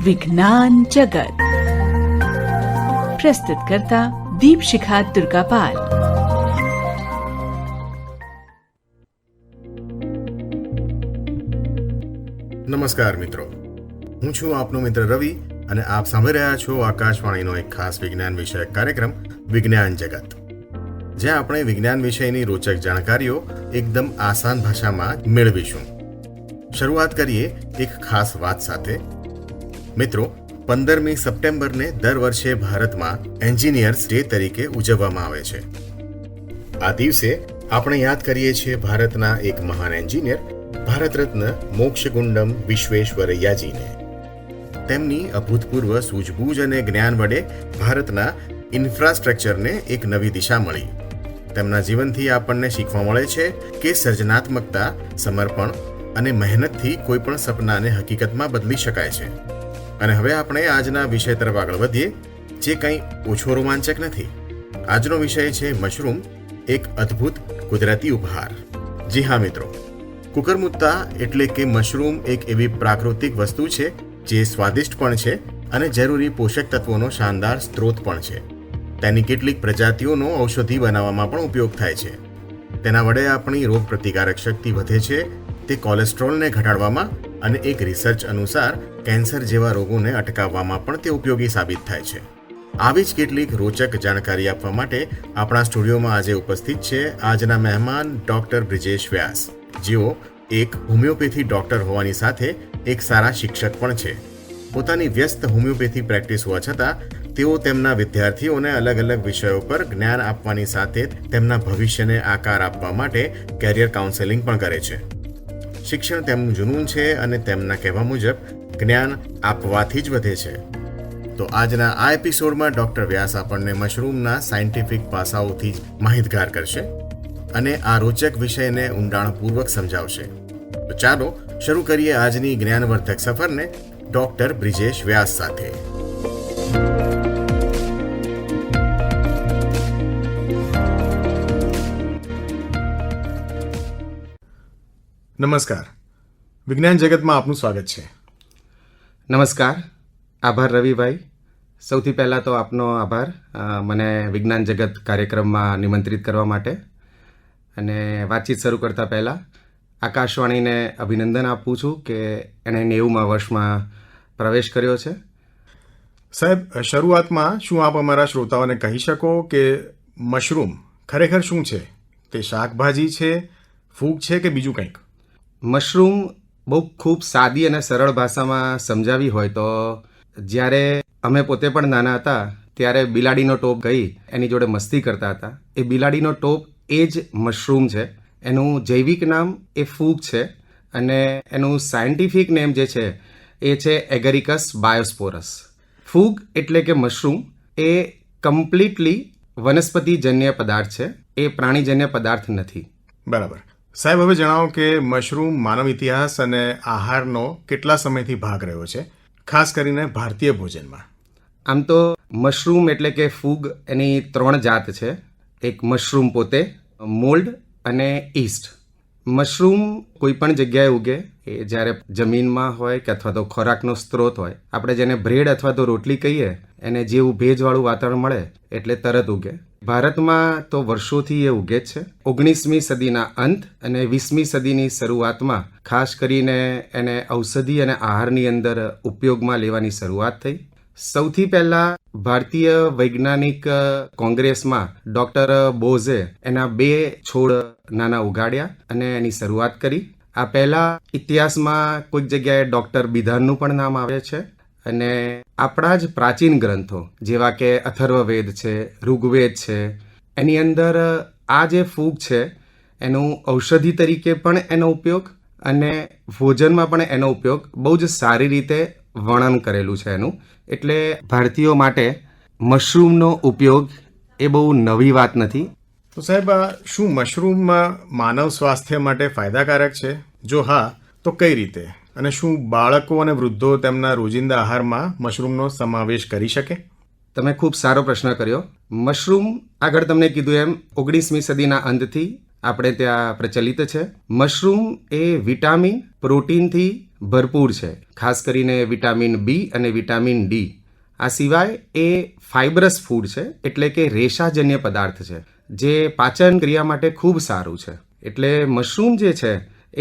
विज्ञान जगत प्रस्तुत करता दीपशिखा दुर्गापाल। નમસ્કાર મિત્રો, હું છું આપનો મિત્ર રવિ અને આપ સાંભળી રહ્યા છો આકાશવાણીનો એક ખાસ વિજ્ઞાન વિષયક કાર્યક્રમ વિજ્ઞાન જગત, જ્યાં આપણે વિજ્ઞાન વિષયની રોચક જાણકારીઓ એકદમ આસાન ભાષામાં મેળવીશું. શરૂઆત કરીએ એક ખાસ વાત સાથે. મિત્રો, 15મી સપ્ટેમ્બરને દર વર્ષે ભારતમાં એન્જિનિયર્સ ડે તરીકે ઉજવવામાં આવે છે. આ દિવસે આપણે યાદ કરીએ છીએ ભારતના એક મહાન એન્જિનિયર ભારત રત્ન મોક્ષગુંડમ વિશ્વેશ્વરૈયાજીને. તેમની અભૂતપૂર્વ સૂઝબૂઝ અને જ્ઞાન વડે ભારતના ઇન્ફ્રાસ્ટ્રક્ચરને એક નવી દિશા મળી. તેમના જીવનથી આપણને શીખવા મળે છે કે સર્જનાત્મકતા, સમર્પણ અને મહેનતથી કોઈ પણ સપનાને હકીકતમાં બદલી શકાય છે. અને હવે આપણે આજના વિષય તરફ આગળ વધીએ, જે કંઈ ઓછો રોમાંચક નથી. આજનો વિષય છે મશરૂમ, એક અદ્ભુત કુદરતી ઉપહાર. જી હા મિત્રો, કુકરમુત્તા એટલે કે મશરૂમ એક એવી પ્રાકૃતિક વસ્તુ છે જે સ્વાદિષ્ટ પણ છે અને જરૂરી પોષક તત્વોનો શાનદાર સ્ત્રોત પણ છે. તેની કેટલીક પ્રજાતિઓનો ઔષધિ બનાવવામાં પણ ઉપયોગ થાય છે. તેના વડે આપણી રોગ પ્રતિકારક શક્તિ વધે છે. તે કોલેસ્ટ્રોલને ઘટાડવામાં અને એક રિસર્ચ અનુસાર કેન્સર જેવા રોગોને અટકાવવામાં પણ તે ઉપયોગી સાબિત થાય છે. આવી જ કેટલીક રોચક જાણકારી આપવા માટે આપણા સ્ટુડિયોમાં આજે ઉપસ્થિત છે આજના મહેમાન ડૉક્ટર બ્રિજેશ વ્યાસ, જેઓ એક હોમિયોપેથી ડૉક્ટર હોવાની સાથે એક સારા શિક્ષક પણ છે. પોતાની વ્યસ્ત હોમિયોપેથી પ્રેક્ટિસ હોવા છતાં તેઓ તેમના વિદ્યાર્થીઓને અલગ અલગ વિષયો પર જ્ઞાન આપવાની સાથે તેમના ભવિષ્યને આકાર આપવા માટે કેરિયર કાઉન્સેલિંગ પણ કરે છે. શિક્ષણ તેમનું જુનૂન છે અને તેમના કહેવા મુજબ જ્ઞાન આપવાથી જ વધે છે. તો આજના આ એપિસોડમાં ડૉક્ટર વ્યાસ આપણને મશરૂમના સાયન્ટિફિક પાસાઓથી જ માહિતગાર કરશે અને આ રોચક વિષયને ઊંડાણપૂર્વક સમજાવશે. તો ચાલો શરૂ કરીએ આજની જ્ઞાનવર્ધક સફરને ડૉક્ટર બ્રિજેશ વ્યાસ સાથે. નમસ્કાર, વિજ્ઞાન જગતમાં આપનું સ્વાગત છે. નમસ્કાર, આભાર રવિભાઈ. સૌથી પહેલાં તો આપનો આભાર મને વિજ્ઞાન જગત કાર્યક્રમમાં નિમંત્રિત કરવા માટે. અને વાતચીત શરૂ કરતાં પહેલાં આકાશવાણીને અભિનંદન આપું છું કે એણે 90મા વર્ષમાં પ્રવેશ કર્યો છે. સાહેબ, શરૂઆતમાં શું આપ અમારા શ્રોતાઓને કહી શકો કે મશરૂમ ખરેખર શું છે? તે શાકભાજી છે, ફૂગ છે કે બીજું કંઈક? મશરૂમ બહુ ખૂબ સાદી અને સરળ ભાષામાં સમજાવી હોય તો, જ્યારે અમે પોતે પણ નાના હતા ત્યારે બિલાડીનો ટોપ ગઈ એની જોડે મસ્તી કરતા હતા. એ બિલાડીનો ટોપ એ જ મશરૂમ છે. એનું જૈવિક નામ એ ફૂગ છે અને એનું સાયન્ટિફિક નેમ જે છે એ છે એગરિકસ બાયોસ્પોરસ. ફૂગ એટલે કે મશરૂમ એ કમ્પ્લીટલી વનસ્પતિજન્ય પદાર્થ છે, એ પ્રાણીજન્ય પદાર્થ નથી. બરાબર. સાહેબ, હવે જણાવો કે મશરૂમ માનવ ઇતિહાસ અને આહારનો કેટલા સમયથી ભાગ રહ્યો છે, ખાસ કરીને ભારતીય ભોજનમાં? આમ તો મશરૂમ એટલે કે ફૂગ એની 3 જાત છે. એક મશરૂમ પોતે, મોલ્ડ અને ઈસ્ટ. મશરૂમ કોઈ પણ જગ્યાએ ઉગે, એ જ્યારે જમીનમાં હોય કે અથવા તો ખોરાકનો સ્ત્રોત હોય. આપણે જેને બ્રેડ અથવા તો રોટલી કહીએ, એને જેવું ભેજવાળું વાતાવરણ મળે એટલે તરત ઉગે. ભારતમાં તો વર્ષોથી એ ઉગે જ છે. 19મી સદીના અંત અને 20મી સદીની શરૂઆતમાં ખાસ કરીને એને ઔષધિ અને આહારની અંદર ઉપયોગમાં લેવાની શરૂઆત થઈ. સૌથી પહેલાં ભારતીય વૈજ્ઞાનિક કોંગ્રેસમાં ડૉક્ટર બોઝે એના 2 છોડ નાના ઉગાડ્યા અને એની શરૂઆત કરી. આ પહેલાં ઇતિહાસમાં કોઈક જગ્યાએ ડૉક્ટર બિધાનનું પણ નામ આવે છે. અને આપણા જ પ્રાચીન ગ્રંથો જેવા કે અથર્વવેદ છે, ઋગ્વેદ છે, એની અંદર આ જે ફૂગ છે એનું ઔષધિ તરીકે પણ એનો ઉપયોગ અને ભોજનમાં પણ એનો ઉપયોગ બહુ જ સારી રીતે વર્ણન કરેલું છે એનું. એટલે ભારતીયો માટે મશરૂમનો ઉપયોગ એ બહુ નવી વાત નથી. તો સાહેબ, શું મશરૂમ માનવ સ્વાસ્થ્ય માટે ફાયદાકારક છે? જો હા, તો કઈ રીતે? અને શું બાળકો અને વૃદ્ધો તેમના રોજિંદા આહારમાં મશરૂમનો સમાવેશ કરી શકે? તમે ખૂબ સારો પ્રશ્ન કર્યો. મશરૂમ આગળ તમને કીધું એમ 19મી સદીના અંતથી આપણે ત્યાં પ્રચલિત છે. મશરૂમ એ વિટામિન પ્રોટીનથી ભરપૂર છે, ખાસ કરીને વિટામિન બી અને વિટામિન ડી. આ સિવાય એ ફાઇબરસ ફૂડ છે, એટલે કે રેશાજન્ય પદાર્થ છે, જે પાચન ક્રિયા માટે ખૂબ સારું છે. એટલે મશરૂમ જે છે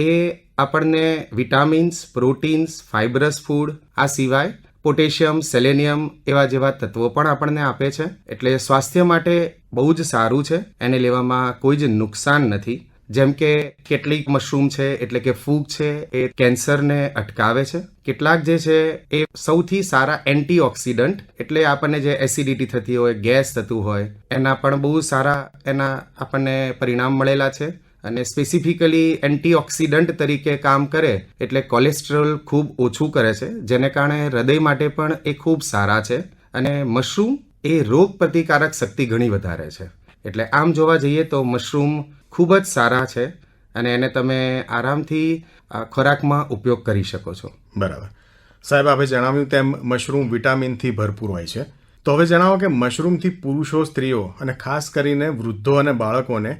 એ આપણને વિટામિન્સ, પ્રોટીન્સ, ફાઇબરસ ફૂડ, આ સિવાય પોટેશિયમ, સેલેનિયમ એવા જેવા તત્વો પણ આપણને આપે છે. એટલે સ્વાસ્થ્ય માટે બહુ જ સારું છે. એને લેવામાં કોઈ જ નુકસાન નથી. જેમ કે કેટલીક મશરૂમ છે, એટલે કે ફૂગ છે, એ કેન્સરને અટકાવે છે. કેટલાક જે છે એ સૌથી સારા એન્ટીઓક્સિડન્ટ, એટલે આપણને જે એસિડિટી થતી હોય, ગેસ થતું હોય, એના પણ બહુ સારા એના આપણને પરિણામ મળેલા છે. અને સ્પેસિફિકલી એન્ટીઓક્સિડન્ટ તરીકે કામ કરે એટલે કોલેસ્ટ્રોલ ખૂબ ઓછું કરે છે, જેને કારણે હૃદય માટે પણ એ ખૂબ સારા છે. અને મશરૂમ એ રોગ પ્રતિકારક શક્તિ ઘણી વધારે છે. એટલે આમ જોવા જઈએ તો મશરૂમ ખૂબ જ સારા છે અને એને તમે આરામથી ખોરાકમાં ઉપયોગ કરી શકો છો. બરાબર. સાહેબ, આપે જણાવ્યું તેમ મશરૂમ વિટામિનથી ભરપૂર હોય છે. તો હવે જણાવો કે મશરૂમથી પુરુષો, સ્ત્રીઓ અને ખાસ કરીને વૃદ્ધો અને બાળકોને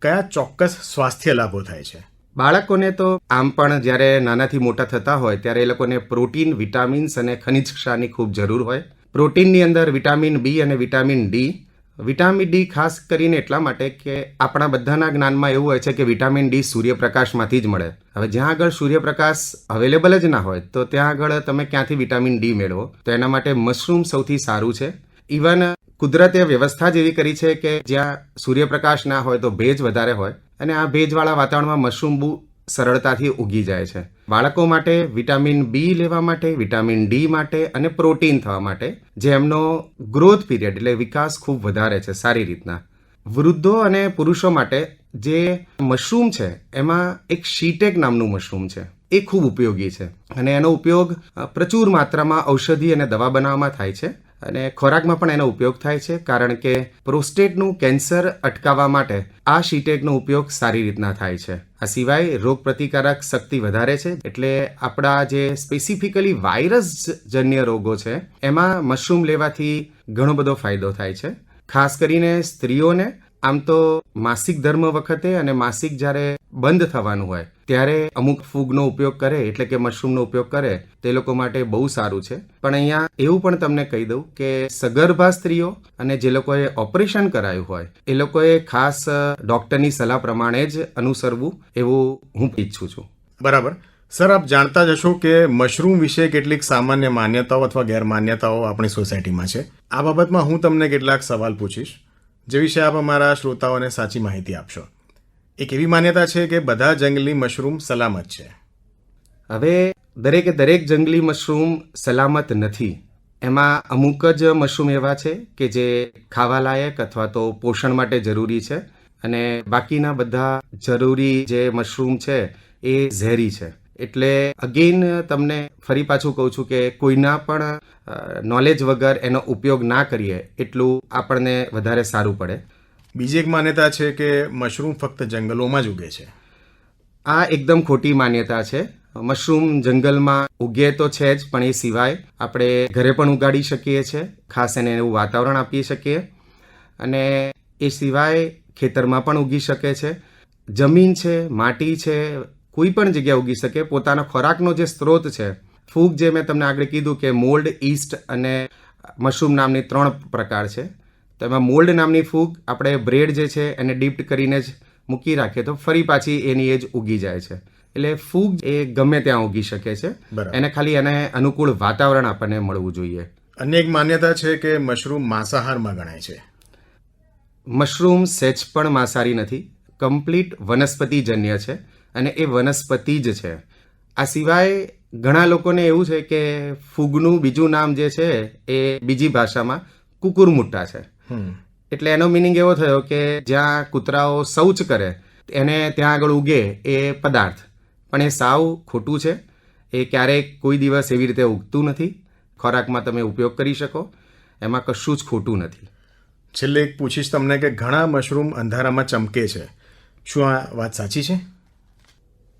કયા ચોક્કસ સ્વાસ્થ્ય લાભો થાય છે? બાળકોને તો આમ પણ જ્યારે નાનાથી મોટા થતા હોય ત્યારે એ લોકોને પ્રોટીન, વિટામિન્સ અને ખનિજ ક્ષારની ખૂબ જરૂર હોય. પ્રોટીનની અંદર વિટામિન બી અને વિટામિન ડી. વિટામિન ડી ખાસ કરીને એટલા માટે કે આપણા બધાના જ્ઞાનમાં એવું હોય છે કે વિટામિન ડી સૂર્યપ્રકાશમાંથી જ મળે. હવે જ્યાં આગળ સૂર્યપ્રકાશ અવેલેબલ જ ના હોય તો ત્યાં આગળ તમે ક્યાંથી વિટામિન ડી મેળવો? તો એના માટે મશરૂમ સૌથી સારું છે. ઇવન કુદરતે વ્યવસ્થા જેવી કરી છે કે જ્યાં સૂર્યપ્રકાશ ના હોય તો ભેજ વધારે હોય, અને આ ભેજવાળા વાતાવરણમાં મશરૂમ બહુ સરળતાથી ઉગી જાય છે. બાળકો માટે વિટામિન બી લેવા માટે, વિટામિન ડી માટે અને પ્રોટીન થવા માટે, જે એમનો ગ્રોથ પીરિયડ એટલે વિકાસ ખૂબ વધારે છે સારી રીતના. વૃદ્ધો અને પુરુષો માટે જે મશરૂમ છે એમાં એક શીટેક નામનું મશરૂમ છે, એ ખૂબ ઉપયોગી છે અને એનો ઉપયોગ પ્રચુર માત્રામાં ઔષધિ અને દવા બનાવવામાં થાય છે. અને ખોરાકમાં પણ એનો ઉપયોગ થાય છે, કારણ કે પ્રોસ્ટેટનું કેન્સર અટકાવવા માટે આ શીટેકનો ઉપયોગ સારી રીતના થાય છે. આ સિવાય રોગ પ્રતિકારક શક્તિ વધારે છે, એટલે આપણા જે સ્પેસિફિકલી વાયરસ જન્ય રોગો છે એમાં મશરૂમ લેવાથી ઘણો બધો ફાયદો થાય છે. ખાસ કરીને સ્ત્રીઓને આમ તો માસિક ધર્મ વખતે અને માસિક જ્યારે બંધ થવાનું હોય ત્યારે અમુક ફૂગનો ઉપયોગ કરે, એટલે કે મશરૂમનો ઉપયોગ કરે, તે લોકો માટે બહુ સારું છે. પણ અહીંયા એવું પણ તમને કહી દઉં કે સગર્ભા સ્ત્રીઓ અને જે લોકોએ ઓપરેશન કરાયું હોય એ લોકોએ ખાસ ડૉક્ટરની સલાહ પ્રમાણે જ અનુસરવું, એવું હું ઈચ્છું છું. બરાબર. સર, આપ જાણતા જ હશો કે મશરૂમ વિશે કેટલીક સામાન્ય માન્યતાઓ અથવા ગેરમાન્યતાઓ આપણી સોસાયટીમાં છે. આ બાબતમાં હું તમને કેટલાક સવાલ પૂછીશ, જે વિશે આપ અમારા શ્રોતાઓને સાચી માહિતી આપશો. એક એવી માન્યતા છે કે બધા જંગલી મશરૂમ સલામત છે. હવે દરેક જંગલી મશરૂમ સલામત નથી. એમાં અમુક જ મશરૂમ એવા છે કે જે ખાવાલાયક અથવા તો પોષણ માટે જરૂરી છે, અને બાકીના બધા જરૂરી જે મશરૂમ છે એ ઝેરી છે. એટલે અગેઇન તમને ફરી પાછું કહું છું કે કોઈના પણ નોલેજ વગર એનો ઉપયોગ ના કરીએ એટલું આપણને વધારે સારું પડે. બીજી એક માન્યતા છે કે મશરૂમ ફક્ત જંગલોમાં જ ઉગે છે. આ એકદમ ખોટી માન્યતા છે. મશરૂમ જંગલમાં ઉગે તો છે જ, પણ એ સિવાય આપણે ઘરે પણ ઉગાડી શકીએ છીએ. ખાસ એને એવું વાતાવરણ આપી શકીએ, અને એ સિવાય ખેતરમાં પણ ઉગી શકે છે. જમીન છે, માટી છે, કોઈ પણ જગ્યાએ ઉગી શકે. પોતાનો ખોરાકનો જે સ્ત્રોત છે, ફૂગ જે મેં તમને આગળ કીધું કે મોલ્ડ, ઈસ્ટ અને મશરૂમ નામની 3 પ્રકાર છે. તો એમાં મોલ્ડ નામની ફૂગ આપણે બ્રેડ જે છે એને ડીપ્ટ કરીને જ મૂકી રાખીએ તો ફરી પાછી એની એ જ ઉગી જાય છે. એટલે ફૂગ એ ગમે ત્યાં ઉગી શકે છે. એને ખાલી એને અનુકૂળ વાતાવરણ આપણને મળવું જોઈએ. અન્ય એક માન્યતા છે કે મશરૂમ માંસાહારમાં ગણાય છે. મશરૂમ સહેજ પણ માંસાહારી નથી. કમ્પ્લીટ વનસ્પતિજન્ય છે અને એ વનસ્પતિ જ છે. આ સિવાય ઘણા લોકોને એવું છે કે ફૂગનું બીજું નામ જે છે એ બીજી ભાષામાં કુકુરમુટ્ટા છે. એટલે એનો મિનિંગ એવો થયો કે જ્યાં કૂતરાઓ શૌચ કરે એને ત્યાં આગળ ઉગે એ પદાર્થ, પણ એ સાવ ખોટું છે. એ ક્યારેય કોઈ દિવસ એવી રીતે ઉગતું નથી. ખોરાકમાં તમે ઉપયોગ કરી શકો, એમાં કશું જ ખોટું નથી. છેલ્લે એક પૂછીશ તમને કે ઘણા મશરૂમ અંધારામાં ચમકે છે, શું આ વાત સાચી છે?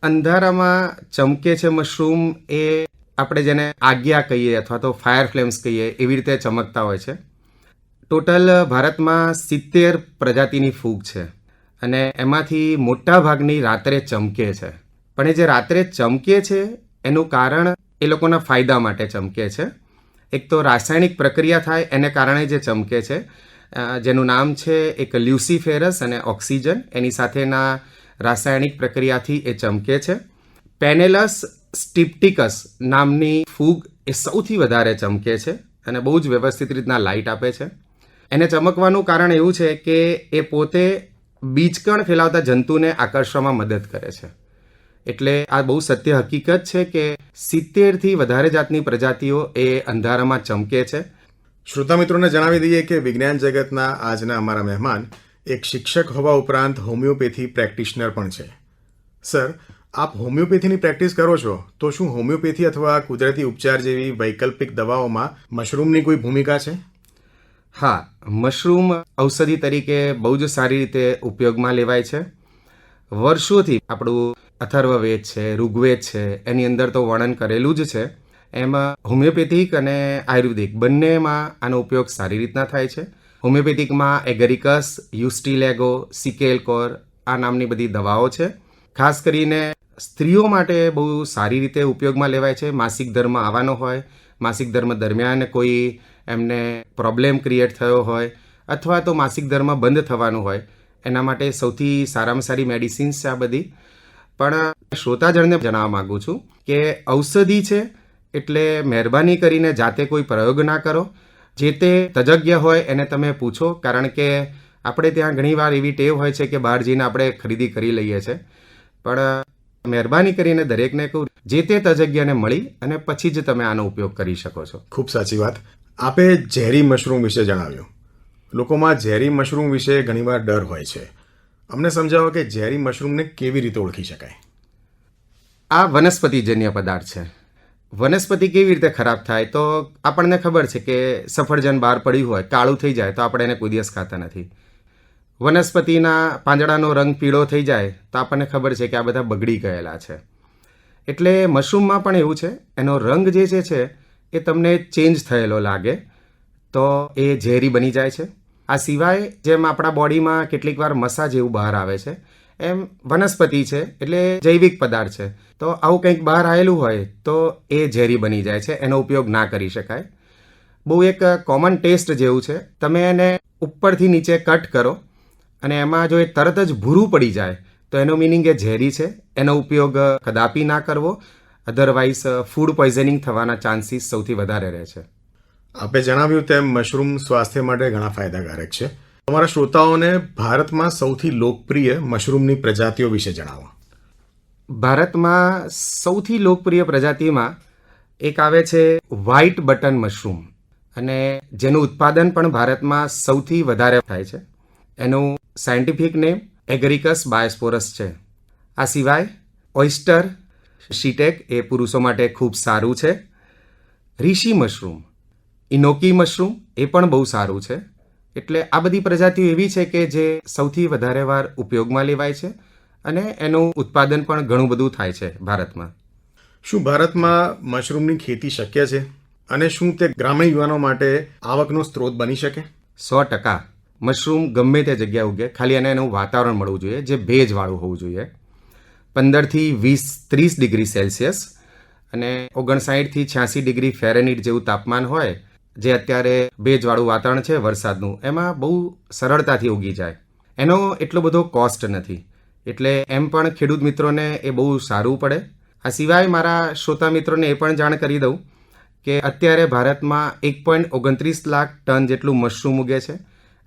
અંધારામાં ચમકે છે મશરૂમ એ આપણે જેને આજ્ઞા કહીએ અથવા તો ફાયર ફ્લેમ્સ કહીએ એવી રીતે ચમકતા હોય છે. ટોટલ ભારતમાં 70 પ્રજાતિની ફૂગ છે, અને એમાંથી મોટા ભાગની રાત્રે ચમકે છે. પણ એ જે રાત્રે ચમકે છે એનું કારણ એ લોકોના ફાયદા માટે ચમકે છે. એક તો રાસાયણિક પ્રક્રિયા થાય એને કારણે જે ચમકે છે, જેનું નામ છે એક લ્યુસિફેરસ અને ઓક્સિજન, એની સાથેના રાસાયણિક પ્રક્રિયાથી એ ચમકે છે. પેનેલસ સ્ટિપ્ટિકસ નામની ફૂગ એ સૌથી વધારે ચમકે છે અને બહુ જ વ્યવસ્થિત રીતના લાઇટ આપે છે. એને ચમકવાનું કારણ એવું છે કે એ પોતે બીજકણ ફેલાવતા જંતુને આકર્ષવામાં મદદ કરે છે. એટલે આ બહુ સત્ય હકીકત છે કે 70થી વધારે જાતની પ્રજાતિઓ એ અંધારામાં ચમકે છે. શ્રોતા મિત્રોને જણાવી દઈએ કે વિજ્ઞાન જગતના આજના અમારા મહેમાન એક શિક્ષક હોવા ઉપરાંત હોમિયોપેથી પ્રેક્ટિશનર પણ છે. સર, આપ હોમિયોપેથીની પ્રેક્ટિસ કરો છો, તો શું હોમિયોપેથી અથવા કુદરતી ઉપચાર જેવી વૈકલ્પિક દવાઓમાં મશરૂમની કોઈ ભૂમિકા છે? હા, મશરૂમ ઔષધિ તરીકે બહુ જ સારી રીતે ઉપયોગમાં લેવાય છે. વર્ષોથી આપણું અથર્વવેદ છે, ઋગ્વેદ છે, એની અંદર તો વર્ણન કરેલું જ છે. એમાં હોમિયોપેથિક અને આયુર્વેદિક બંનેમાં આનો ઉપયોગ સારી રીતના થાય છે. હોમિયોપેથિકમાં એગરિકસ, યુસ્ટિલેગો, સિકેલકોર આ નામની બધી દવાઓ છે. ખાસ કરીને સ્ત્રીઓ માટે બહુ સારી રીતે ઉપયોગમાં લેવાય છે. માસિક ધર્મ આવવાનો હોય, માસિક ધર્મ દરમિયાન કોઈ એમને પ્રોબ્લેમ ક્રિએટ થયો હોય અથવા તો માસિક ધર્મ બંધ થવાનું હોય, એના માટે સૌથી સારામાં સારી મેડિસિન્સ છે આ બધી. પણ શ્રોતાજનને જણાવવા માગું છું કે ઔષધિ છે એટલે મહેરબાની કરીને જાતે કોઈ પ્રયોગ ના કરો. જે તે તજજ્ઞ હોય એને તમે પૂછો, કારણ કે આપણે ત્યાં ઘણીવાર એવી ટેવ હોય છે કે બહાર જઈને આપણે ખરીદી કરી લઈએ છીએ. પણ મહેરબાની કરીને દરેકને કહું, જે તે તજજ્ઞને મળી અને પછી જ તમે આનો ઉપયોગ કરી શકો છો. ખૂબ સાચી વાત. આપે ઝેરી મશરૂમ વિશે જણાવ્યું. લોકોમાં ઝેરી મશરૂમ વિશે ઘણીવાર ડર હોય છે. અમને સમજાવો કે ઝેરી મશરૂમને કેવી રીતે ઓળખી શકાય? આ વનસ્પતિજન્ય પદાર્થ છે. વનસ્પતિ કેવી રીતે ખરાબ થાય? તો આપણને ખબર છે કે સફરજન બહાર પડ્યું હોય, કાળું થઈ જાય તો આપણે એને કોઈ દિવસ ખાતા નથી. વનસ્પતિના પાંદડાનો રંગ પીળો થઈ જાય તો આપણને ખબર છે કે આ બધા બગડી ગયેલા છે. એટલે મશરૂમમાં પણ એવું છે. એનો રંગ જે છે એ તમને ચેન્જ થયેલો લાગે તો એ ઝેરી બની જાય છે. આ સિવાય જેમ આપણા બોડીમાં કેટલીક વાર મસા જેવું બહાર આવે છે, એમ વનસ્પતિ છે એટલે જૈવિક પદાર્થ છે, તો આવું કંઈક બહાર આવેલું હોય તો એ ઝેરી બની જાય છે. એનો ઉપયોગ ના કરી શકાય. બહુ એક કોમન ટેસ્ટ જેવું છે. તમે એને ઉપરથી નીચે કટ કરો અને એમાં જો એ તરત જ ભૂરું પડી જાય તો એનો મિનિંગ એ ઝેરી છે. એનો ઉપયોગ કદાપી ના કરવો, અધરવાઇઝ ફૂડ પોઈઝનિંગ થવાના ચાન્સીસ સૌથી વધારે રહે છે. આપે જણાવ્યું તેમ મશરૂમ સ્વાસ્થ્ય માટે ઘણા ફાયદાકારક છે. અમારા શ્રોતાઓને ભારતમાં સૌથી લોકપ્રિય મશરૂમની પ્રજાતિઓ વિશે જણાવો. ભારતમાં સૌથી લોકપ્રિય પ્રજાતિમાં એક આવે છે વ્હાઇટ બટન મશરૂમ, અને જેનું ઉત્પાદન પણ ભારતમાં સૌથી વધારે થાય છે. એનું સાયન્ટિફિક નેમ એગરિકસ બાયોસ્પોરસ છે. આ સિવાય ઓઇસ્ટર શીટેક એ પુરુષો માટે ખૂબ સારું છે. રીશી મશરૂમ, ઇનોકી મશરૂમ એ પણ બહુ સારું છે. એટલે આ બધી પ્રજાતિઓ એવી છે કે જે સૌથી વધારે વાર ઉપયોગમાં લેવાય છે અને એનું ઉત્પાદન પણ ઘણું બધું થાય છે ભારતમાં. શું ભારતમાં મશરૂમની ખેતી શક્ય છે અને શું તે ગ્રામીણ યુવાનો માટે આવકનો સ્ત્રોત બની શકે? 100%. મશરૂમ ગમે તે જગ્યાએ ઉગે, ખાલી એને એનું વાતાવરણ મળવું જોઈએ જે ભેજવાળું હોવું જોઈએ. 15થી 20-30 ડિગ્રી સેલ્સિયસ અને 59થી 86 ડિગ્રી ફેરનહીટ જેવું તાપમાન હોય, જે અત્યારે ભેજવાળું વાતાવરણ છે વરસાદનું, એમાં બહુ સરળતાથી ઉગી જાય. એનો એટલો બધો કોસ્ટ નથી, એટલે એમ પણ ખેડૂત મિત્રોને એ બહુ સારું પડે. આ સિવાય મારા શ્રોતા મિત્રોને એ પણ જાણ કરી દઉં કે અત્યારે ભારતમાં 1.29 લાખ ટન જેટલું મશરૂમ ઉગે છે.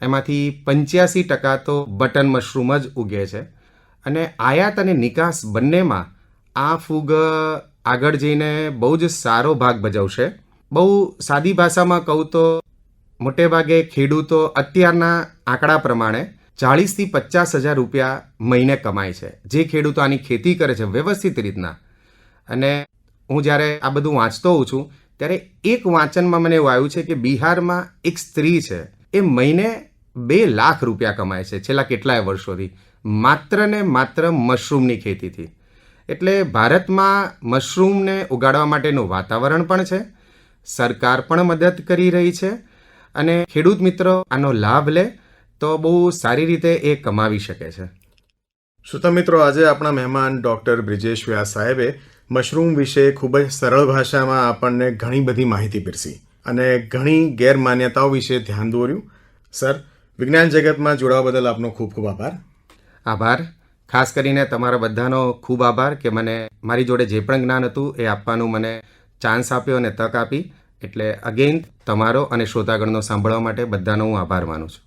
એમાંથી 85% તો બટન મશરૂમ જ ઉગે છે. અને આયાત અને નિકાસ બંનેમાં આ ફૂગ આગળ જઈને બહુ જ સારો ભાગ ભજવશે. બહુ સાદી ભાષામાં કહું તો મોટે ભાગે ખેડૂતો અત્યારના આંકડા પ્રમાણે 40,000 થી 50,000 રૂપિયા મહિને કમાય છે, જે ખેડૂતો આની ખેતી કરે છે વ્યવસ્થિત રીતના. અને હું જ્યારે આ બધું વાંચતો હોઉં છું ત્યારે એક વાંચનમાં મને એવું આવ્યું છે કે બિહારમાં એક સ્ત્રી છે, એ મહિને 2 લાખ રૂપિયા કમાય છે છેલ્લા કેટલાય વર્ષોથી, માત્ર ને માત્ર મશરૂમની ખેતીથી. એટલે ભારતમાં મશરૂમને ઉગાડવા માટેનું વાતાવરણ પણ છે, સરકાર પણ મદદ કરી રહી છે, અને ખેડૂત મિત્રો આનો લાભ લે તો બહુ સારી રીતે એ કમાવી શકે છે. શ્રોતા મિત્રો, આજે આપણા મહેમાન ડૉક્ટર બ્રિજેશ વ્યાસ સાહેબે મશરૂમ વિશે ખૂબ જ સરળ ભાષામાં આપણને ઘણી બધી માહિતી પીરસી અને ઘણી ગેરમાન્યતાઓ વિશે ધ્યાન દોર્યું. સર, વિજ્ઞાન જગતમાં જોડાવા બદલ આપનો ખૂબ ખૂબ આભાર. આભાર. ખાસ કરીને તમારા બધાનો ખૂબ આભાર કે મને મારી જોડે જે પણ જ્ઞાન હતું એ આપવાનું મને ચાન્સ આપ્યો અને તક આપી. એટલે અગેન તમારો અને શ્રોતાગણનો સાંભળવા માટે બધાનો હું આભાર માનું છું.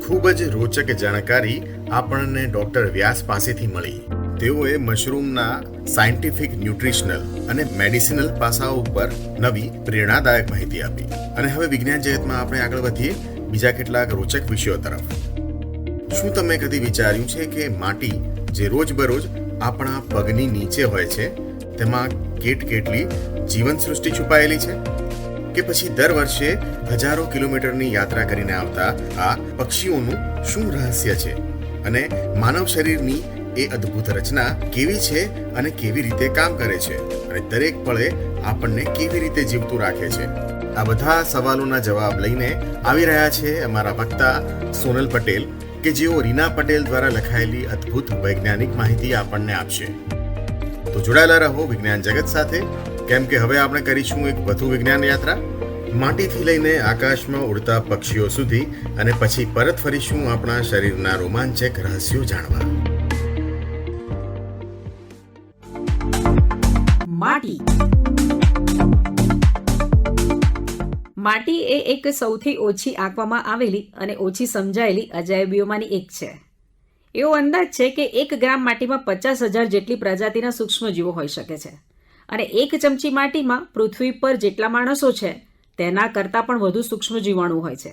ખૂબ જ રોચક જાણકારી આપણને ડૉક્ટર વ્યાસ પાસેથી મળી. તેઓએ મશરૂમના સાયન્ટિફિક, ન્યુટ્રિશનલ અને મેડિસિનલ પાસાઓ ઉપર નવી પ્રેરણાદાયક માહિતી આપી. અને હવે વિજ્ઞાન જગતમાં આપણે આગળ વધીએ બીજા કેટલાક રોચક વિષયો તરફ. શું તમે કદી વિચાર્યું છે કે માટી જે રોજબરોજ આપણા પગની નીચે હોય છે તેમાં કેટલી જીવન સૃષ્ટિ છુપાયેલી છે? કે પછી દર વર્ષે હજારો કિલોમીટરની યાત્રા કરીને આવતા આ પક્ષીઓનું શું રહસ્ય છે? અને માનવ શરીરની એ અદ્ભુત રચના કેવી છે અને કેવી રીતે કામ કરે છે? અને દરેક પળે આપણને કેવી રીતે જીવતું રાખે છે? આ બધા સવાલોના જવાબ લઈને આવી રહ્યા છે અમારા વક્તા સોનલ પટેલ, કે જેઓ રીના પટેલ દ્વારા લખાયેલી અદ્ભુત વૈજ્ઞાનિક માહિતી આપણને આપશે. તો જોડાયેલા રહો વિજ્ઞાન જગત સાથે, કેમ કે હવે આપણે કરીશું એક વધુ વિજ્ઞાન યાત્રા, માટીથી લઈને આકાશમાં ઉડતા પક્ષીઓ સુધી, અને પછી પરત ફરીશું આપણા શરીરના રોમાંચક રહસ્યો જાણવા. માટી માટી એ એક સૌથી ઓછી આંકવામાં આવેલી અને ઓછી સમજાયેલી અજાયબીઓમાંની એક છે. એવો અંદાજ છે કે 1 ગ્રામ માટીમાં 50,000 જેટલી પ્રજાતિના સૂક્ષ્મજીવો હોઈ શકે છે. અને 1 ચમચી માટીમાં પૃથ્વી પર જેટલા માણસો છે તેના કરતાં પણ વધુ સૂક્ષ્મ જીવાણુ હોય છે.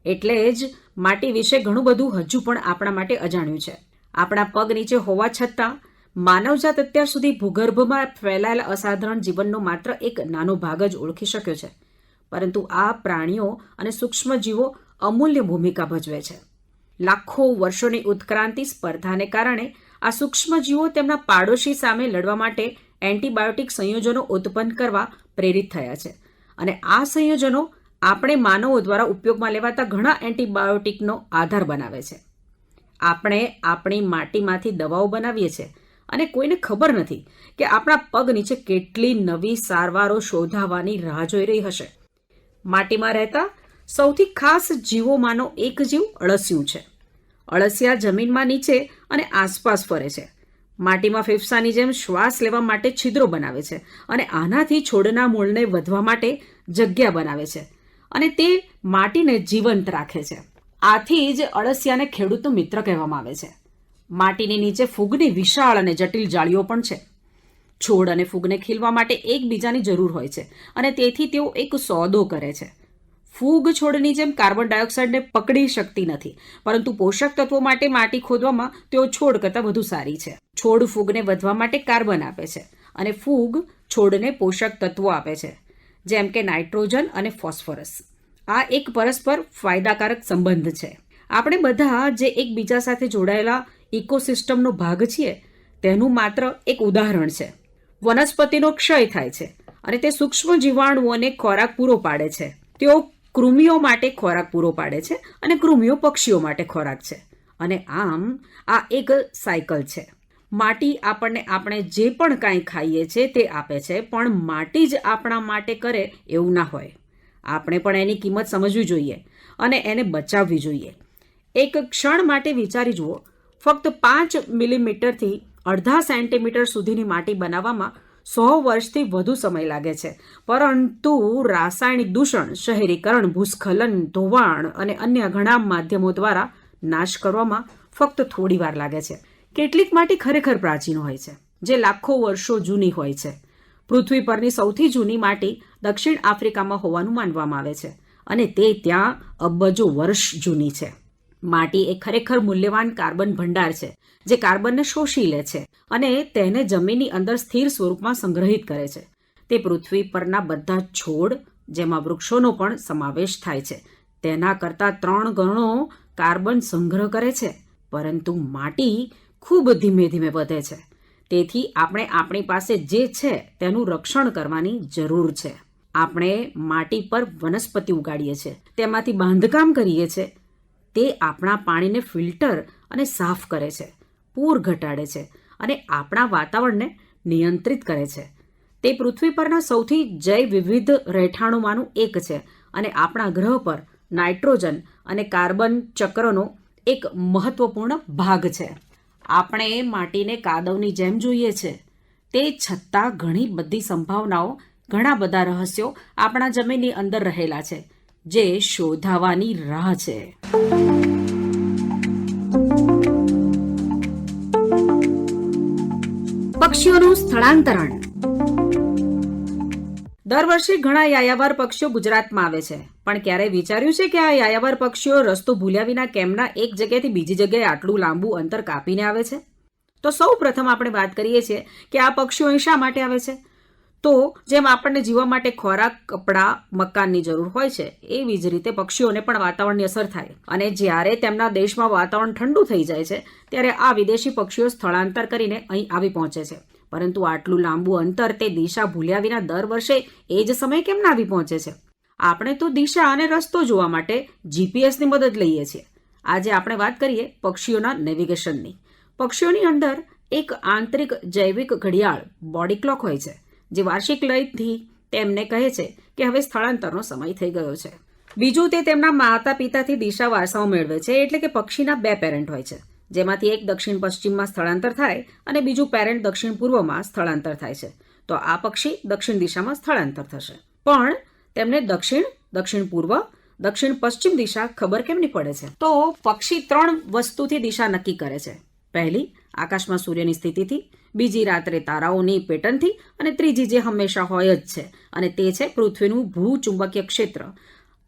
એટલે જ માટી વિશે ઘણું બધું હજુ પણ આપણા માટે અજાણ્યું છે. આપણા પગ નીચે હોવા છતાં માનવજાત અત્યાર સુધી ભૂગર્ભમાં ફેલાયેલા અસાધારણ જીવનનો માત્ર એક નાનો ભાગ જ ઓળખી શક્યો છે. પરંતુ આ પ્રાણીઓ અને સૂક્ષ્મજીવો અમૂલ્ય ભૂમિકા ભજવે છે. લાખો વર્ષોની ઉત્ક્રાંતિ સ્પર્ધાને કારણે આ સૂક્ષ્મજીવો તેમના પાડોશી સામે લડવા માટે એન્ટીબાયોટિક સંયોજનો ઉત્પન્ન કરવા પ્રેરિત થયા છે. અને આ સંયોજનો આપણે માનવો દ્વારા ઉપયોગમાં લેવાતા ઘણા એન્ટીબાયોટિકનો આધાર બનાવે છે. આપણે આપણી માટીમાંથી દવાઓ બનાવીએ છીએ અને કોઈને ખબર નથી કે આપણા પગ નીચે કેટલી નવી સારવારો શોધાવાની રાહ જોઈ રહી હશે. માટીમાં રહેતા સૌથી ખાસ જીવોમાંનો એક જીવ અળસિયું છે. અળસિયા જમીનમાં નીચે અને આસપાસ ફરે છે. માટીમાં ફેફસાની જેમ શ્વાસ લેવા માટે છિદ્રો બનાવે છે અને આનાથી છોડના મૂળને વધવા માટે જગ્યા બનાવે છે અને તે માટીને જીવંત રાખે છે. આથી જ અળસિયાને ખેડૂતનો મિત્ર કહેવામાં આવે છે. માટીની નીચે ફૂગની વિશાળ અને જટિલ જાળીઓ પણ છે. છોડ અને ફૂગને ખીલવા માટે એકબીજાની જરૂર હોય છે અને તેથી તેઓ એક સોદો કરે છે. ફૂગ છોડની જેમ કાર્બન ડાયોક્સાઇડને પકડી શકતી નથી, પરંતુ પોષક તત્વો માટે માટી ખોદવામાં તેઓ છોડ કરતાં વધુ સારી છે. છોડ ફૂગને વધવા માટે કાર્બન આપે છે અને ફૂગ છોડને પોષક તત્વો આપે છે, જેમ કે નાઇટ્રોજન અને ફોસ્ફરસ. આ એક પરસ્પર ફાયદાકારક સંબંધ છે. આપણે બધા જે એકબીજા સાથે જોડાયેલા ઇકોસિસ્ટમનો ભાગ છીએ તેનું માત્ર એક ઉદાહરણ છે. વનસ્પતિનો ક્ષય થાય છે અને તે સૂક્ષ્મ જીવાણુઓને ખોરાક પૂરો પાડે છે. તેઓ કૃમિઓ માટે ખોરાક પૂરો પાડે છે અને કૃમિઓ પક્ષીઓ માટે ખોરાક છે. અને આમ આ એક સાયકલ છે. માટી આપણને આપણે જે પણ કાંઈ ખાઈએ છીએ તે આપે છે, પણ માટી જ આપણા માટે કરે એવું ના હોય. આપણે પણ એની કિંમત સમજવી જોઈએ અને એને બચાવવી જોઈએ. એક ક્ષણ માટે વિચારી જુઓ, ફક્ત 5 મિલીમીટરથી અડધા સેન્ટીમીટર સુધીની માટી બનાવવામાં 100 વર્ષથી વધુ સમય લાગે છે, પરંતુ રાસાયણિક દૂષણ, શહેરીકરણ, ભૂસ્ખલન, ધોવાણ અને અન્ય ઘણા માધ્યમો દ્વારા નાશ કરવામાં ફક્ત થોડી વાર લાગે છે. કેટલીક માટી ખરેખર પ્રાચીન હોય છે, જે લાખો વર્ષો જૂની હોય છે. પૃથ્વી પરની સૌથી જૂની માટી દક્ષિણ આફ્રિકામાં હોવાનું માનવામાં આવે છે અને તે ત્યાં અબજો વર્ષ જૂની છે. માટી એ ખરેખર મૂલ્યવાન કાર્બન ભંડાર છે, જે કાર્બનને શોષી લે છે અને તેને જમીનની અંદર સ્થિર સ્વરૂપમાં સંગ્રહિત કરે છે. તે પૃથ્વી પરના બધા છોડ, જેમાં વૃક્ષોનો પણ સમાવેશ થાય છે, તેના કરતાં 3 ગણો કાર્બન સંગ્રહ કરે છે. પરંતુ માટી ખૂબ ધીમે ધીમે વધે છે. તેથી આપણે આપણી પાસે જે છે તેનું રક્ષણ કરવાની જરૂર છે. આપણે માટી પર વનસ્પતિ ઉગાડીએ છીએ, તેમાંથી બાંધકામ કરીએ છીએ, તે આપણા પાણીને ફિલ્ટર અને સાફ કરે છે, પૂર ઘટાડે છે અને આપણા વાતાવરણને નિયંત્રિત કરે છે. તે પૃથ્વી પરના સૌથી જૈવ વિવિધ રહેઠાણોમાંનું એક છે અને આપણા ગ્રહ પર નાઇટ્રોજન અને કાર્બન ચક્રનો એક મહત્વપૂર્ણ ભાગ છે. આપણે માટીને કાદવની જેમ જોઈએ છે, તે છતાં ઘણી બધી સંભાવનાઓ, ઘણા બધા રહસ્યો આપણા જમીનની અંદર રહેલા છે, જે શોધાવાની રાહ છે. પક્ષીઓનું સ્થળાંતરણ. દર વર્ષે ઘણા યાયાવર પક્ષીઓ ગુજરાતમાં આવે છે, પણ ક્યારેય વિચાર્યું છે કે આ યાયાવર પક્ષીઓ રસ્તો ભૂલ્યા વિના કેમના એક જગ્યાએથી બીજી જગ્યાએ આટલું લાંબુ અંતર કાપીને આવે છે? તો સૌ પ્રથમ આપણે વાત કરીએ છીએ કે આ પક્ષીઓ અહીં શા માટે આવે છે. તો જેમ આપણને જીવવા માટે ખોરાક, કપડાં, મકાનની જરૂર હોય છે, એવી જ રીતે પક્ષીઓને પણ વાતાવરણની અસર થાય, અને જ્યારે તેમના દેશમાં વાતાવરણ ઠંડુ થઈ જાય છે ત્યારે આ વિદેશી પક્ષીઓ સ્થળાંતર કરીને અહીં આવી પહોંચે છે. પરંતુ આટલું લાંબુ અંતર તે દિશા ભૂલ્યા વિના દર વર્ષે એ જ સમયે કેમ ના આવી પહોંચે છે? આપણે તો દિશા અને રસ્તો જોવા માટે જીપીએસની મદદ લઈએ છીએ. આજે આપણે વાત કરીએ પક્ષીઓના નેવિગેશનની. પક્ષીઓની અંદર એક આંતરિક જૈવિક ઘડિયાળ બોડી ક્લોક હોય છે, જે વાર્ષિક લયથી તેમને કહે છે કે હવે સ્થળાંતરનો સમય થઈ ગયો છે. બીજું, તે તેમના માતા પિતાથી દિશા વારસાઓ મેળવે છે, એટલે કે પક્ષીના 2 પેરેન્ટ હોય છે, જેમાંથી એક દક્ષિણ પશ્ચિમમાં સ્થળાંતર થાય અને બીજું પેરેન્ટ દક્ષિણ પૂર્વમાં સ્થળાંતર થાય છે. તો આ પક્ષી દક્ષિણ દિશામાં સ્થળાંતર થશે, પણ તેમને દક્ષિણ પૂર્વ, દક્ષિણ પશ્ચિમ દિશા ખબર કેમ નહીં પડે છે? તો પક્ષી 3 વસ્તુથી દિશા નક્કી કરે છે. પહેલી, આકાશમાં સૂર્યની સ્થિતિથી, બીજી, રાત્રે તારાઓની પેટર્નથી, અને ત્રીજી, જે હંમેશા હોય જ છે, અને તે છે પૃથ્વીનું ભૂચુંબકીય ક્ષેત્ર.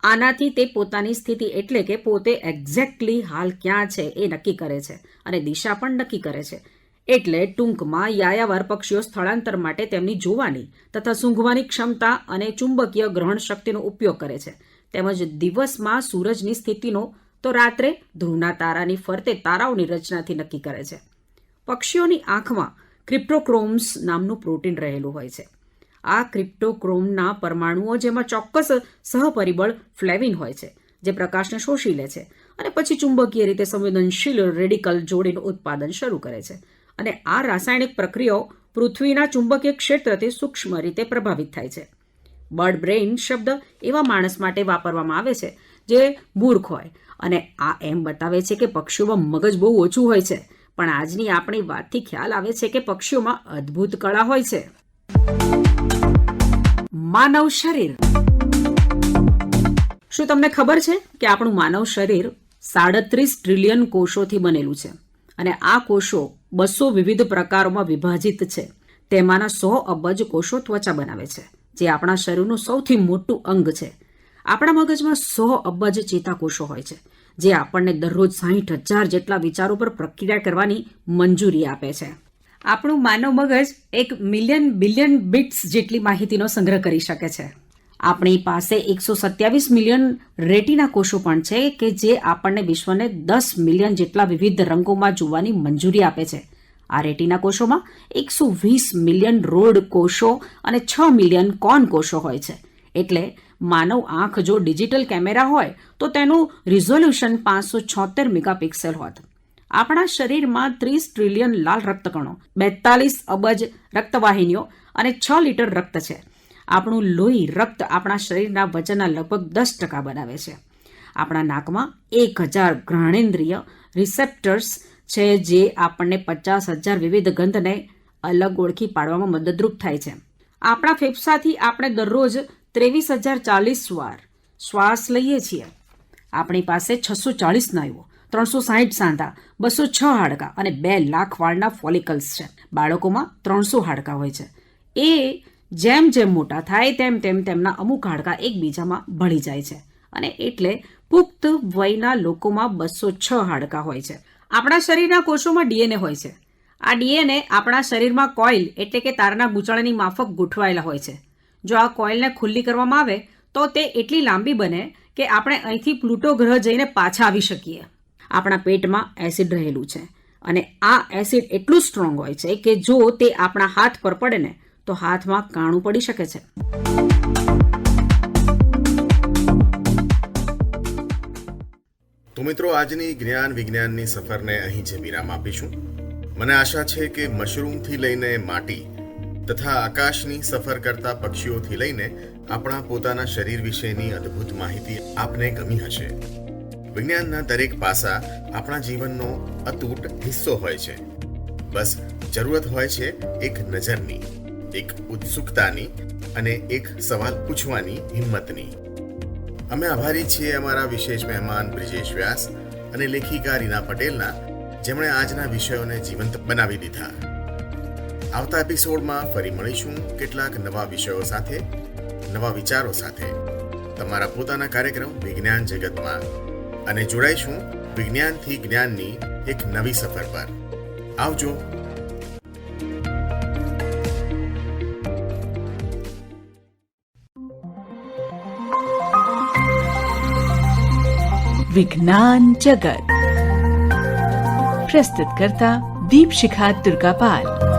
આનાથી તે પોતાની સ્થિતિ, એટલે કે પોતે એક્ઝેક્ટલી હાલ ક્યાં છે એ નક્કી કરે છે અને દિશા પણ નક્કી કરે છે. એટલે ટૂંકમાં યાયાવર પક્ષીઓ સ્થળાંતર માટે તેમની જોવાની તથા સૂંઘવાની ક્ષમતા અને ચુંબકીય ગ્રહણ શક્તિનો ઉપયોગ કરે છે. તેમજ દિવસમાં સૂરજની સ્થિતિનો, તો રાત્રે ધ્રુવના તારાની ફરતે તારાઓની રચનાથી નક્કી કરે છે. પક્ષીઓની આંખમાં ક્રિપ્ટોક્રોમ્સ નામનું પ્રોટીન રહેલું હોય છે. આ ક્રિપ્ટોક્રોમના પરમાણુઓ, જેમાં ચોક્કસ સહપરિબળ ફ્લેવિન હોય છે, જે પ્રકાશને શોષી લે છે અને પછી ચુંબકીય રીતે સંવેદનશીલ રેડિકલ જોડીનું ઉત્પાદન શરૂ કરે છે. અને આ રાસાયણિક પ્રક્રિયાઓ પૃથ્વીના ચુંબકીય ક્ષેત્રથી સૂક્ષ્મ રીતે પ્રભાવિત થાય છે. બર્ડ બ્રેઇન શબ્દ એવા માણસ માટે વાપરવામાં આવે છે જે મૂર્ખ હોય, અને આ એમ બતાવે છે કે પક્ષીઓમાં મગજ બહુ ઓછું હોય છે. પણ આજની આપણી વાતથી ખ્યાલ આવે છે કે પક્ષીઓમાં અદ્ભુત કળા હોય છે. માનવ શરીર. શું તમને ખબર છે કે આપણું માનવ શરીર 37 ટ્રિલિયન કોષોથી બનેલું છે, અને આ કોષો 200 વિવિધ પ્રકારોમાં વિભાજિત છે. તેમાંના 100 અબજ કોષો ત્વચા બનાવે છે, જે આપણા શરીરનું સૌથી મોટું અંગ છે. આપણા મગજમાં 100 અબજ ચેતાકોષો હોય છે, જે આપણને દરરોજ 60,000 જેટલા વિચારો પર પ્રક્રિયા કરવાની મંજૂરી આપે છે. આપણું માનવ મગજ 1 મિલિયન બિલિયન બિટ્સ જેટલી માહિતીનો સંગ્રહ કરી શકે છે. આપણી પાસે 127 મિલિયન રેટિના કોષો પણ છે, કે જે આપણને વિશ્વને 10 મિલિયન જેટલા વિવિધ રંગોમાં જોવાની મંજૂરી આપે છે. આ રેટિના કોષોમાં 120 મિલિયન રોડ કોષો અને 6 મિલિયન કોન કોષો હોય છે. એટલે માનવ આંખ જો ડિજિટલ કેમેરા હોય તો તેનું રિઝોલ્યુશન 576 મેગાપિક્સેલ હોત. આપણા શરીરમાં 30 ટ્રિલિયન લાલ રક્તકણો, 42 અબજ રક્તવાહિનીઓ અને 6 લીટર રક્ત છે. આપણું લોહી રક્ત આપણા શરીરના વજનના લગભગ 10% બનાવે છે. આપણા નાકમાં 1000 ઘ્રાણેન્દ્રિય રિસેપ્ટર્સ છે, જે આપણને 50,000 વિવિધ ગંધને અલગ ઓળખી પાડવામાં મદદરૂપ થાય છે. આપણા ફેફસાથી આપણે દરરોજ 23,040 વાર શ્વાસ લઈએ છીએ. આપણી પાસે 640 સ્નાયુઓ, 360 સાંધા, 206 હાડકાં અને 2 લાખ વાળના ફોલિકલ્સ છે. બાળકોમાં 300 હાડકાં હોય છે. એ જેમ જેમ મોટા થાય તેમ તેમ તેમના અમુક હાડકાં એકબીજામાં ભળી જાય છે, અને એટલે પુખ્ત વયના લોકોમાં 206 હાડકાં હોય છે. આપણા શરીરના કોષોમાં ડીએનએ હોય છે. આ ડીએનએ આપણા શરીરમાં કોઇલ, એટલે કે તારના ગૂંચળાની માફક ગોઠવાયેલા હોય છે. જો આ કોઇલને ખુલ્લી કરવામાં આવે તો તે એટલી લાંબી બને કે આપણે અહીંથી પ્લુટો ગ્રહ જઈને પાછા આવી શકીએ. આપણા પેટમાં એસિડ રહેલું છે, અને આ એસિડ એટલું સ્ટ્રોંગ હોય છે કે જો તે આપણા હાથ પર પડે ને તો હાથમાં કાણું પડી શકે છે. મિત્રો, આજની જ્ઞાન વિજ્ઞાનની સફરને અહીં જ વિરામ આપીશું. મને આશા છે કે મશરૂમથી લઈને માટી તથા આકાશની સફર કરતા પક્ષીઓથી લઈને આપણા પોતાના શરીર વિશેની અદ્ભુત માહિતી આપને ગમી હશે. વિજ્ઞાનના દરેક પાસા આપણા જીવનનો અતૂટ હિસ્સો હોય છે. બસ જરૂરત હોય છે એક નજરની, એક ઉત્સુકતાની અને એક સવાલ પૂછવાની હિંમતની. અમે આભારી છીએ અમારા વિશેષ મહેમાન બ્રિજેશ વ્યાસ અને લેખિકા રીના પટેલના, જેમણે આજના વિષયોને જીવંત બનાવી દીધા. આવતા એપિસોડમાં ફરી મળીશું કેટલાક નવા વિષયો સાથે, નવા વિચારો સાથે, તમારા પોતાના કાર્યક્રમ વિજ્ઞાન જગતમાં, અને જોડાઈશું વિજ્ઞાનથી જ્ઞાનની એક નવી સફર પર. આવજો. विज्ञान जगत प्रस्तुत करता दीपशिखा दुर्गापाल.